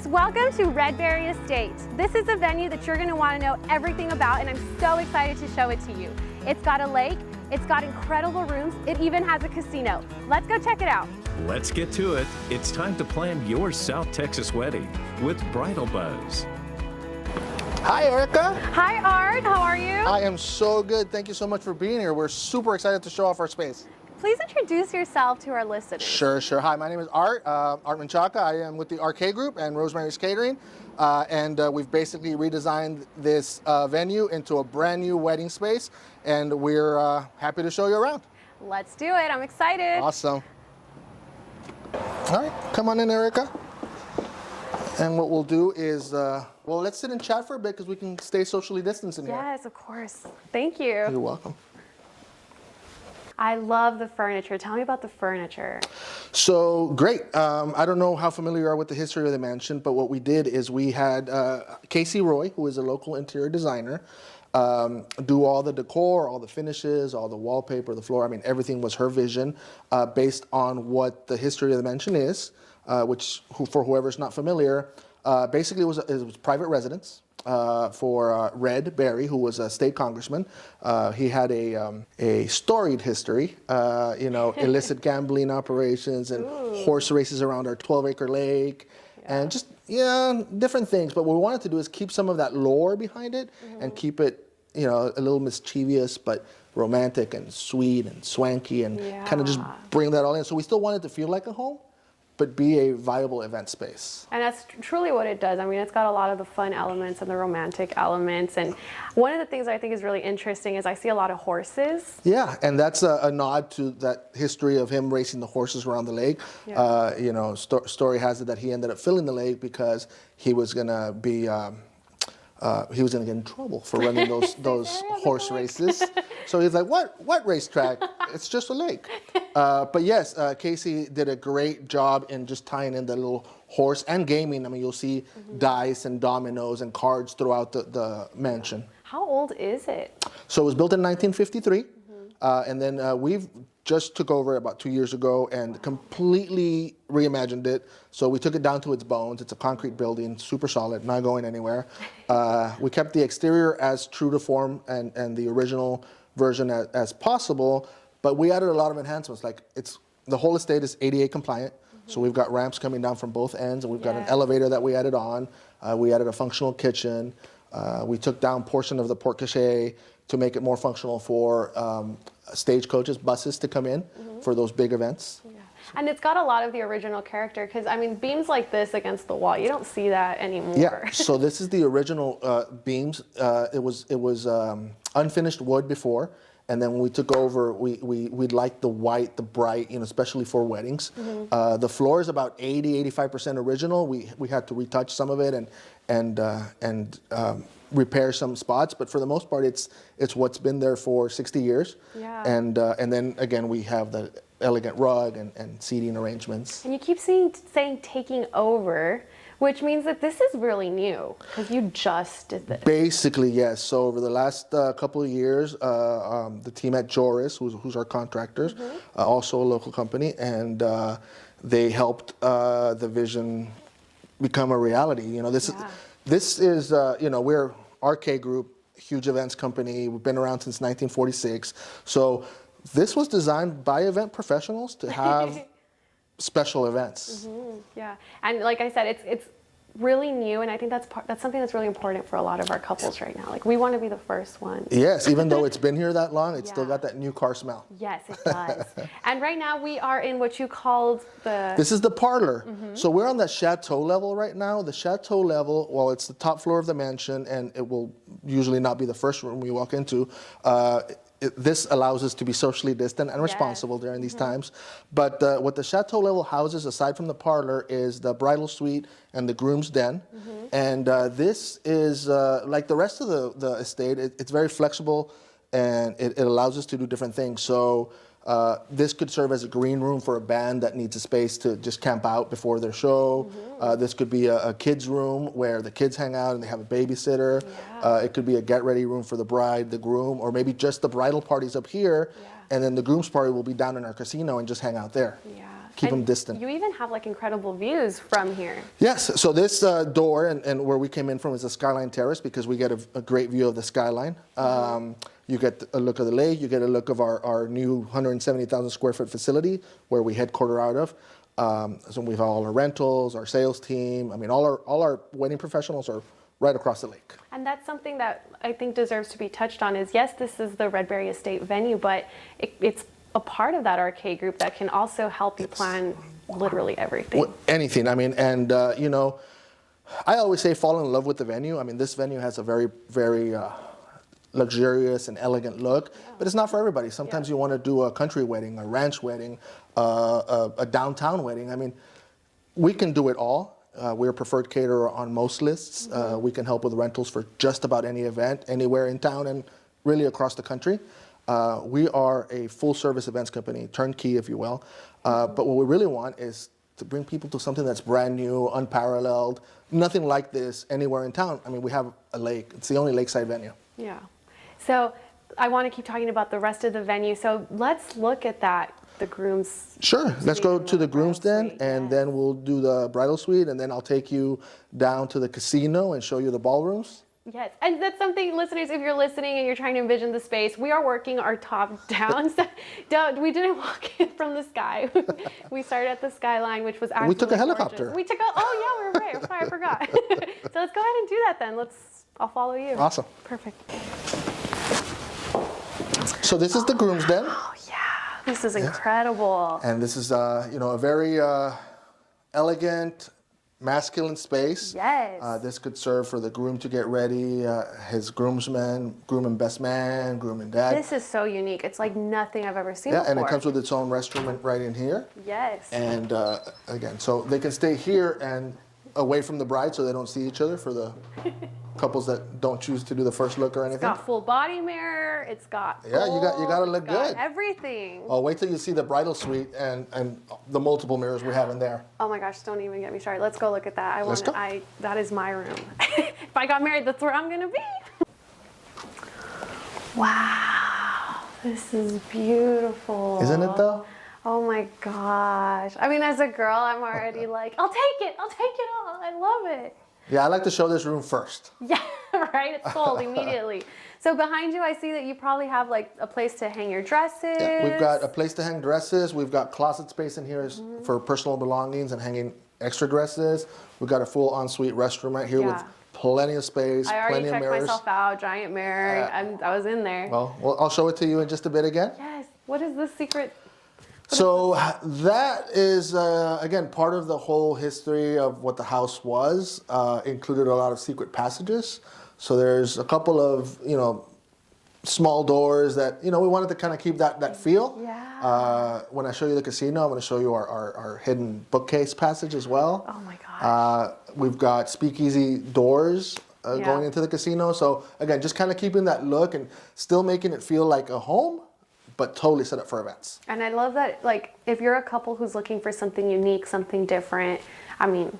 welcome to Redberry Estate. This is a venue that you're going to want to know everything about, and I'm so excited to show it to you. It's got a lake, it's got incredible rooms, it even has a casino. Let's go check it out. Let's get to it. It's time to plan your South Texas wedding with Bridal Buzz. Hi, Erika. Hi, Art. How are you? I am so good. Thank you so much for being here. We're super excited to show off our space. Please introduce yourself to our listeners. Sure. Hi, my name is Art Menchaca. I am with the RK Group and Rosemary's Catering. We've basically redesigned this venue into a brand new wedding space, and we're happy to show you around. Let's do it. I'm excited. Awesome. All right, come on in, Erika. And what we'll do is, let's sit and chat for a bit because we can stay socially distanced in here. Yes, of course. Thank you. You're welcome. I love the furniture. Tell me about the furniture. So great. I don't know how familiar you are with the history of the mansion, but what we did is we had Casey Roy, who is a local interior designer, do all the decor, all the finishes, all the wallpaper, the floor. I mean, everything was her vision based on what the history of the mansion is, which, for whoever's not familiar, basically it was private residence. For Red Berry, who was a state congressman. He had a storied history, illicit gambling operations and horse races around our 12-acre lake, and just, different things. But what we wanted to do is keep some of that lore behind it and keep it, a little mischievous, but romantic and sweet and swanky and kind of just bring that all in. So we still wanted to feel like a home, but be a viable event space. And that's truly what it does. I mean, it's got a lot of the fun elements and the romantic elements. And one of the things I think is really interesting is I see a lot of horses. Yeah, and that's a nod to that history of him racing the horses around the lake. Yeah. Story has it that he ended up filling the lake because he was gonna be he was going to get in trouble for running those horse races. So he's like, what racetrack? It's just a lake. But yes, Casey did a great job in just tying in the little horse and gaming. I mean, you'll see dice and dominoes and cards throughout the mansion. How old is it? So it was built in 1953. And then we've just took over about 2 years ago and completely reimagined it. So we took it down to its bones. It's a concrete building, super solid, not going anywhere. We kept the exterior as true to form and the original version as possible, but we added a lot of enhancements. Like the whole estate is ADA compliant. So we've got ramps coming down from both ends, and we've got an elevator that we added on. We added a functional kitchen. We took down portion of the porte cochere to make it more functional for stagecoaches, buses to come in for those big events. Yeah. And it's got a lot of the original character because, I mean, beams like this against the wall, you don't see that anymore. Yeah, so this is the original beams. It was unfinished wood before, and then when we took over, we liked the white, the bright, especially for weddings. The floor is about 85% original. We had to retouch some of it and repair some spots, but for the most part, it's what's been there for 60 years. Yeah. And then again, we have the elegant rug and seating arrangements. And you keep saying taking over, which means that this is really new because you just did this. Basically, yes. So over the last couple of years, the team at Joris, who's our contractors, also a local company, and they helped the vision become a reality. This is, we're RK Group, huge events company. We've been around since 1946. So this was designed by event professionals to have special events. Yeah, and like I said, it's really new, and I think that's something that's really important for a lot of our couples right now. Like, we want to be the first one. Yes, even though it's been here that long, it's still got that new car smell. Yes, it does. And right now we are in what you called the... This is the parlor. So we're on the chateau level right now. The chateau level, well, it's the top floor of the mansion, and it will usually not be the first room we walk into. This allows us to be socially distant and responsible during these times. But what the chateau level houses, aside from the parlor, is the bridal suite and the groom's den. And this is, like the rest of the estate, it's very flexible, and it allows us to do different things. So this could serve as a green room for a band that needs a space to just camp out before their show. This could be a kid's room where the kids hang out and they have a babysitter. It could be a get-ready room for the bride, the groom, or maybe just the bridal parties up here, and then the groom's party will be down in our casino and just hang out there. Yeah. keep them distant. You even have like incredible views from here. Yes, so this door and where we came in from is the Skyline Terrace because we get a great view of the skyline. You get a look of the lake, you get a look of our new 170,000 square foot facility where we headquarter out of. So we have all our rentals, our sales team. I mean, all our wedding professionals are right across the lake. And that's something that I think deserves to be touched on is, yes, this is the Redberry Estate venue, but it's a part of that arcade group that can also help you plan literally everything. Anything. I mean, and you know, I always say fall in love with the venue. I mean, this venue has a very, very luxurious and elegant look, but it's not for everybody. Sometimes you want to do a country wedding, a ranch wedding, a downtown wedding. I mean, we can do it all. We're a preferred caterer on most lists. We can help with rentals for just about any event, anywhere in town and really across the country. We are a full-service events company, turnkey, if you will. But what we really want is to bring people to something that's brand new, unparalleled, nothing like this anywhere in town. I mean, we have a lake. It's the only lakeside venue. Yeah. So I want to keep talking about the rest of the venue. So let's look at that, the groom's. Sure. Let's go to the groom's den, and then we'll do the bridal suite, and then I'll take you down to the casino and show you the ballrooms. Yes, and that's something, listeners, if you're listening and you're trying to envision the space, we are working our top down. So we didn't walk in from the sky. We started at the skyline, which was actually We took a helicopter. We took oh yeah, we were right. I'm sorry, I forgot. So let's go ahead and do that then. I'll follow you. Awesome. Perfect. So this is the groom's den. Oh yeah, this is incredible. And this is, you know, a very elegant, masculine space. Yes. This could serve for the groom to get ready, his groomsmen, groom and best man, groom and dad. This is so unique. It's like nothing I've ever seen Yeah, before. and it comes with its own restroom right in here. Yes. And again, so they can stay here and away from the bride so they don't see each other for the couples that don't choose to do the first look or anything. It's got full body mirror. It's got Yeah, you got to look it's got good. Everything. Oh, wait till you see the bridal suite and the multiple mirrors we have in there. Oh my gosh, don't even get me started. Let's go look at that. Let's go. That is my room. If I got married, that's where I'm gonna be. Wow, this is beautiful. Isn't it though? Oh my gosh. I mean, as a girl, I'm already like, I'll take it all. I love it. Yeah, I like to show this room first. Yeah, right? It's sold immediately. So behind you, I see that you probably have like a place to hang your dresses. Yeah, we've got a place to hang dresses. We've got closet space in here for personal belongings and hanging extra dresses. We've got a full ensuite restroom right here with plenty of space, I already plenty of checked mirrors. myself out, giant mirror, and I was in there. Well, I'll show it to you in just a bit again. Yes. What is the secret? So that is, again, part of the whole history of what the house was, included a lot of secret passages. So there's a couple of, you know, small doors that, you know, we wanted to kind of keep that feel. Yeah. When I show you the casino, I'm going to show you our hidden bookcase passage as well. Oh my gosh. We've got speakeasy doors going into the casino. So again, just kind of keeping that look and still making it feel like a home, but totally set up for events. And I love that, like, if you're a couple who's looking for something unique, something different, I mean,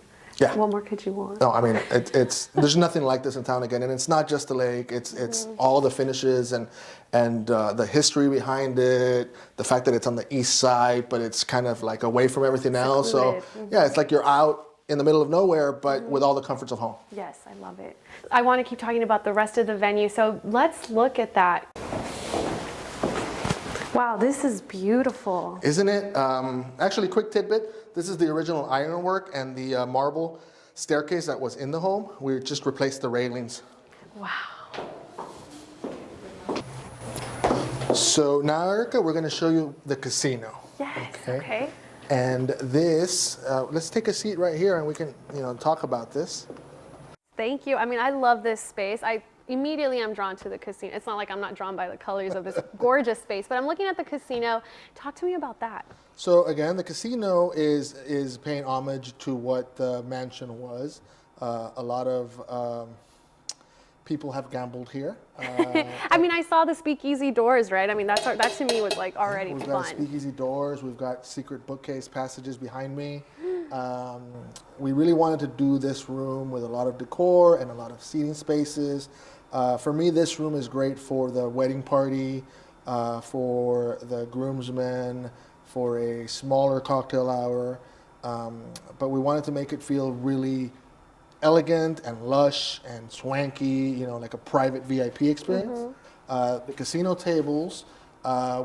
what more could you want? No, I mean, it's there's nothing like this in town again, and it's not just the lake. It's all the finishes and the history behind it, the fact that it's on the east side, but it's kind of like away from everything else. So yeah, it's like you're out in the middle of nowhere, but with all the comforts of home. Yes, I love it. I want to keep talking about the rest of the venue, so let's look at that. Wow, this is beautiful. Isn't it? Actually, quick tidbit, this is the original ironwork and the marble staircase that was in the home. We just replaced the railings. Wow. So now, Erika, we're going to show you the casino. Yes, okay. And this, let's take a seat right here and we can, you know, talk about this. Thank you. I mean, I love this space. Immediately I'm drawn to the casino. It's not like I'm not drawn by the colors of this gorgeous space, but I'm looking at the casino. Talk to me about that. So again, the casino is paying homage to what the mansion was. A lot of people have gambled here. I mean, I saw the speakeasy doors, right? I mean, that to me was like already fun. We've got speakeasy doors. We've got secret bookcase passages behind me. We really wanted to do this room with a lot of decor and a lot of seating spaces. For me, this room is great for the wedding party, for the groomsmen, for a smaller cocktail hour, but we wanted to make it feel really elegant and lush and swanky, you know, like a private VIP experience. The casino tables,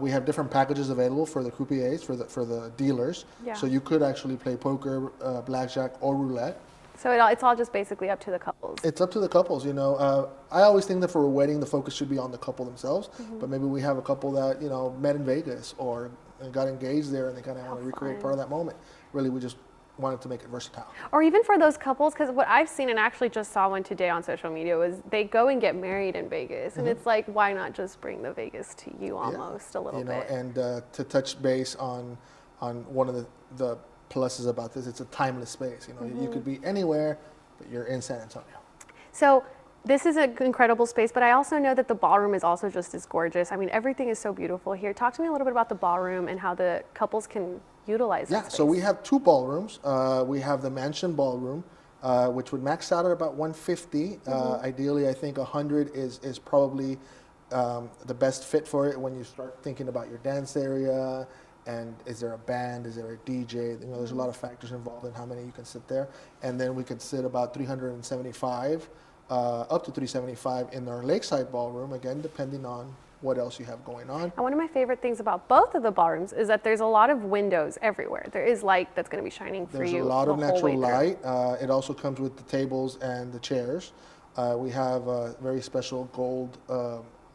we have different packages available for the croupiers, for the dealers. Yeah. So you could actually play poker, blackjack, or roulette. So it's all just basically up to the couples. It's up to the couples, you know. I always think that for a wedding, the focus should be on the couple themselves. But maybe we have a couple that, you know, met in Vegas or got engaged there and they kind of want to recreate part of that moment. Really, we just wanted to make it versatile. Or even for those couples, because what I've seen and actually just saw one today on social media was they go and get married in Vegas. And it's like, why not just bring the Vegas to you almost a little you know, bit? And to touch base on one of the pluses about this, it's a timeless space. You know, you could be anywhere, but you're in San Antonio. So this is an incredible space, but I also know that the ballroom is also just as gorgeous. I mean, everything is so beautiful here. Talk to me a little bit about the ballroom and how the couples can utilize that space. So we have two ballrooms. We have the mansion ballroom, which would max out at about 150. Ideally, I think 100 is probably the best fit for it when you start thinking about your dance area. And is there a band? Is there a DJ? You know, there's a lot of factors involved in how many you can sit there. And then we could sit about 375, up to 375 in our Lakeside Ballroom, again, depending on what else you have going on. And one of my favorite things about both of the ballrooms is that there's a lot of windows everywhere. There is light that's going to be shining through you. There's a lot of the whole natural way through. light. It also comes with the tables and the chairs. We have very special gold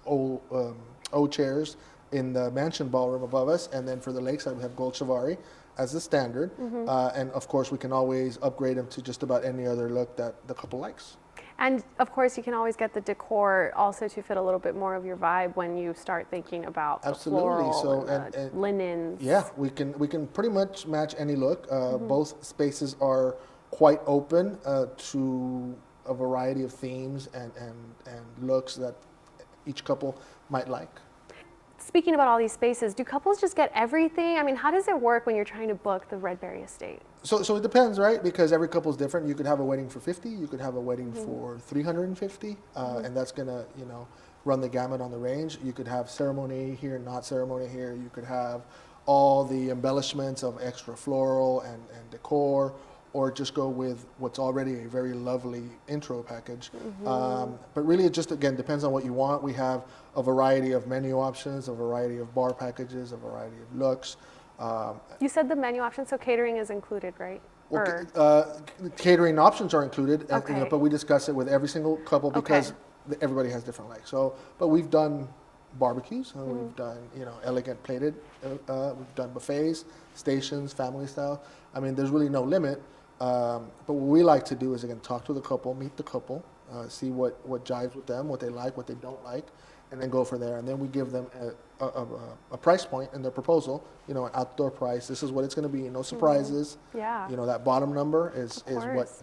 O chairs in the mansion ballroom above us, and then for the Lakeside we have gold chivalry as the standard, and of course we can always upgrade them to just about any other look that the couple likes. And of course you can always get the decor also to fit a little bit more of your vibe when you start thinking about the floral and linens. Yeah, we can pretty much match any look. Both spaces are quite open to a variety of themes and looks that each couple might like. Speaking about all these spaces, do couples just get everything? I mean, how does it work when you're trying to book the Redberry estate? So it depends, right? Because every couple is different. You could have a wedding for 50, you could have a wedding for 350, and that's gonna, you know, run the gamut on the range. You could have ceremony here, not ceremony here. You could have all the embellishments of extra floral and decor, or just go with what's already a very lovely intro package. But really it just, again, depends on what you want. We have a variety of menu options, a variety of bar packages, a variety of looks. You said the menu options, so catering is included, right? Well, catering options are included, you know, but we discuss it with every single couple because everybody has different likes. So, but we've done barbecues, we've done, you know, elegant plated, we've done buffets, stations, family style. I mean, there's really no limit. But what we like to do is, again, talk to the couple, meet the couple, see what jives with them, what they like, what they don't like, and then go from there. And then we give them a price point in their proposal, you know, an outdoor price. This is what it's going to be, no surprises. Yeah. You know, that bottom number is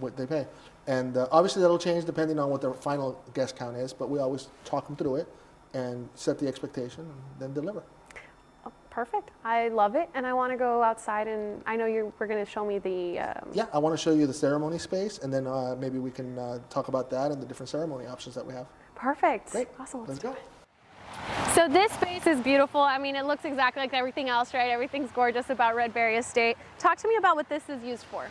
what they pay. And obviously that'll change depending on what their final guest count is, but we always talk them through it and set the expectation and then deliver. Perfect. I love it, and I want to go outside, and I know we're going to show me the... Yeah, I want to show you the ceremony space, and then maybe we can talk about that and the different ceremony options that we have. Perfect. Great. Awesome. Let's go. So this space is beautiful. I mean, it looks exactly like everything else, right? Everything's gorgeous about Redberry Estate. Talk to me about what this is used for.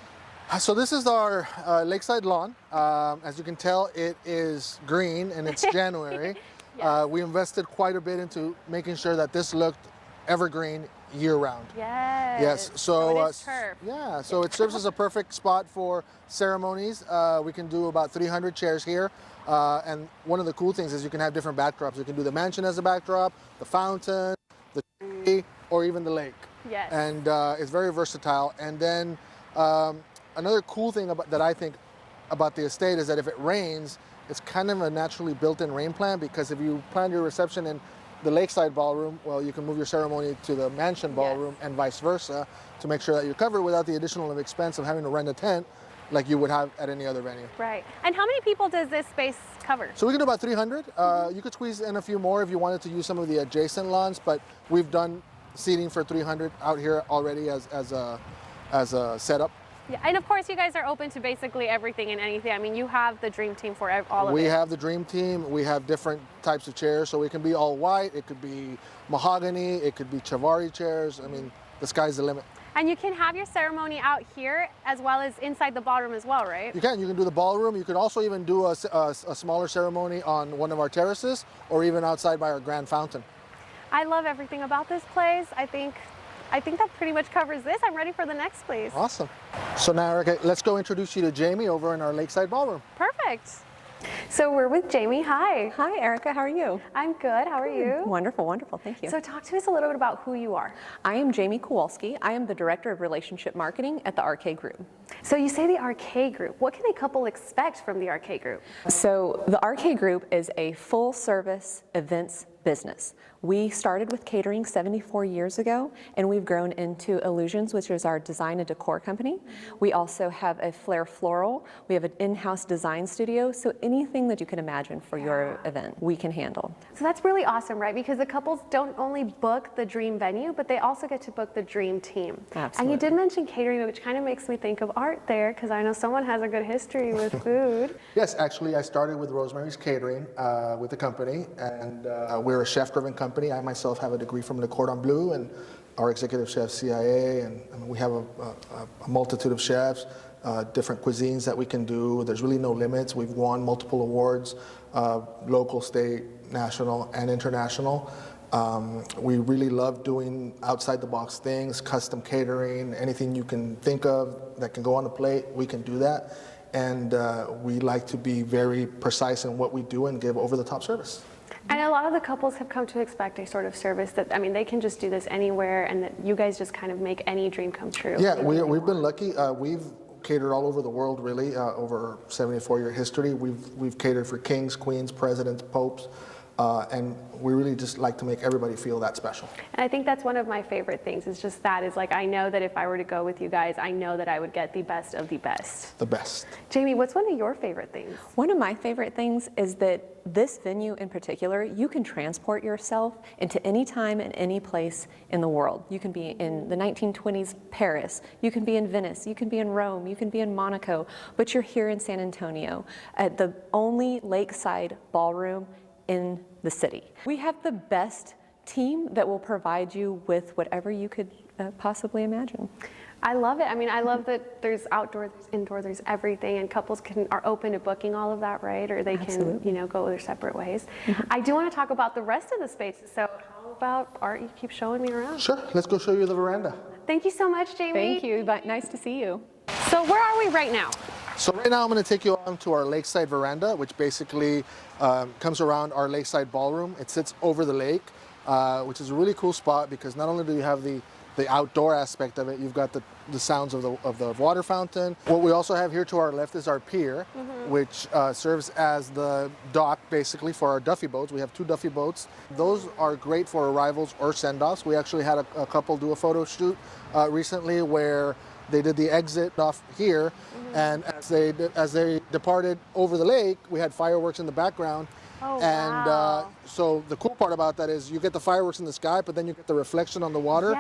So this is our Lakeside Lawn. As you can tell, it is green, and it's January. Yes. We invested quite a bit into making sure that this looked evergreen year-round. Yes. So it is turf. Yeah. So it serves as a perfect spot for ceremonies. We can do about 300 chairs here, and one of the cool things is you can have different backdrops. You can do the mansion as a backdrop, the fountain, the tree, or even the lake. Yes. And it's very versatile. And then another cool thing that I think about the estate is that if it rains, it's kind of a naturally built-in rain plan, because if you plan your reception in the Lakeside Ballroom, well, you can move your ceremony to the Mansion Ballroom and vice versa to make sure that you're covered without the additional expense of having to rent a tent like you would have at any other venue. Right. And how many people does this space cover? So we can do about 300. You could squeeze in a few more if you wanted to use some of the adjacent lawns, but we've done seating for 300 out here already as a setup. Yeah, and of course you guys are open to basically everything and anything. I mean, you have the dream team for all of it. We have the dream team. We have different types of chairs, so it can be all white, it could be mahogany, it could be Chiavari chairs. I mean, the sky's the limit. And you can have your ceremony out here as well as inside the ballroom as well, right? You can do the ballroom. You could also even do a smaller ceremony on one of our terraces or even outside by our grand fountain. I love everything about this place. I think that pretty much covers this. I'm ready for the next place. Awesome. So now, Erika, let's go introduce you to Jamie over in our Lakeside Ballroom. Perfect. So we're with Jamie. Hi. Hi, Erika. How are you? I'm good. How are you? Wonderful, wonderful. Thank you. So talk to us a little bit about who you are. I am Jamie Kowalski. I am the Director of Relationship Marketing at the RK Group. So you say the RK Group. What can a couple expect from the RK Group? So the RK Group is a full-service events business. We started with catering 74 years ago, and we've grown into Illusions, which is our design and decor company. We also have a Flair Floral. We have an in-house design studio, so anything that you can imagine for your event, we can handle. So that's really awesome, right? Because the couples don't only book the dream venue, but they also get to book the dream team. Absolutely. And you did mention catering, which kind of makes me think of art there, because I know someone has a good history with food. Yes, actually, I started with Rosemary's Catering with the company, and we're a chef-driven company. I myself have a degree from Le Cordon Bleu, and our executive chef CIA, and we have a multitude of chefs, different cuisines that we can do. There's really no limits. We've won multiple awards, local, state, national, and international. We really love doing outside-the-box things, custom catering, anything you can think of that can go on a plate, we can do that. And we like to be very precise in what we do and give over-the-top service. And a lot of the couples have come to expect a sort of service that, I mean, they can just do this anywhere, and that you guys just kind of make any dream come true. Yeah, we've been lucky. We've catered all over the world, really, over 74-year history. We've catered for kings, queens, presidents, popes, and we really just like to make everybody feel that special. And I think that's one of my favorite things, is just that, is like, I know that if I were to go with you guys, I know that I would get the best of the best. The best. Jamie, what's one of your favorite things? One of my favorite things is that this venue in particular, you can transport yourself into any time and any place in the world. You can be in the 1920s Paris, you can be in Venice, you can be in Rome, you can be in Monaco, but you're here in San Antonio at the only lakeside ballroom in the city. We have the best team that will provide you with whatever you could possibly imagine. I love it. I mean, I love that there's outdoor, there's indoor, there's everything, and couples are open to booking all of that, right? Or they Absolutely. can, go their separate ways. I do want to talk about the rest of the spaces. So how about Art? You keep showing me around. Sure, let's go show you the veranda. Thank you so much, Jamie. Thank you. Nice to see you. So where are we right now? So right now I'm going to take you on to our lakeside veranda, which basically comes around our lakeside ballroom. It sits over the lake, which is a really cool spot because not only do you have the outdoor aspect of it, you've got the sounds of the water fountain. What we also have here to our left is our pier, which serves as the dock basically for our Duffy boats. We have 2 Duffy boats. Those are great for arrivals or send-offs. We actually had a couple do a photo shoot recently where they did the exit off here, and as they departed over the lake, we had fireworks in the background. Oh, and wow. So the cool part about that is you get the fireworks in the sky, but then you get the reflection on the water.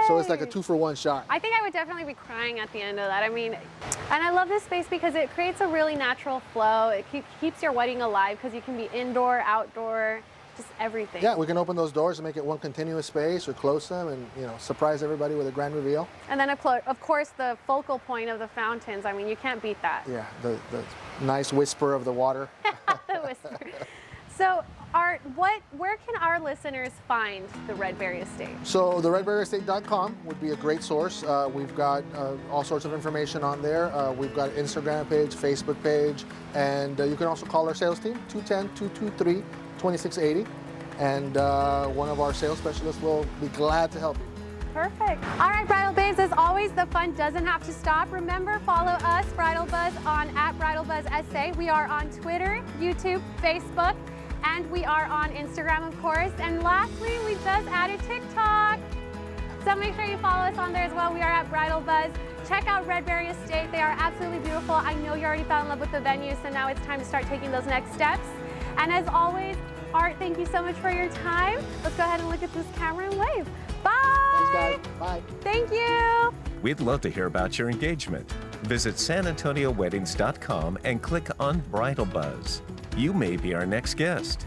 So it's like a 2-for-1 shot. I think I would definitely be crying at the end of that. I mean, and I love this space because it creates a really natural flow. It keeps your wedding alive because you can be indoor, outdoor, just everything. Yeah, we can open those doors and make it one continuous space or close them and, surprise everybody with a grand reveal. And then, of course, the focal point of the fountains. I mean, you can't beat that. Yeah, the nice whisper of the water. The whisper. So, Art, where can our listeners find the Redberry Estate? So the redberryestate.com would be a great source. We've got all sorts of information on there. We've got an Instagram page, Facebook page, and you can also call our sales team, 210-223-2680, and one of our sales specialists will be glad to help you. Perfect. All right, Bridal Babes, as always, the fun doesn't have to stop. Remember, follow us, Bridal Buzz, on @BridalBuzzSA. We are on Twitter, YouTube, Facebook, and we are on Instagram, of course. And lastly, we just added TikTok. So make sure you follow us on there as well. We are at Bridal Buzz. Check out Redberry Estate. They are absolutely beautiful. I know you already fell in love with the venue, so now it's time to start taking those next steps. And as always, Art, thank you so much for your time. Let's go ahead and look at this camera and wave. Bye. Thanks, guys. Bye. Thank you. We'd love to hear about your engagement. Visit sanantonioweddings.com and click on Bridal Buzz. You may be our next guest.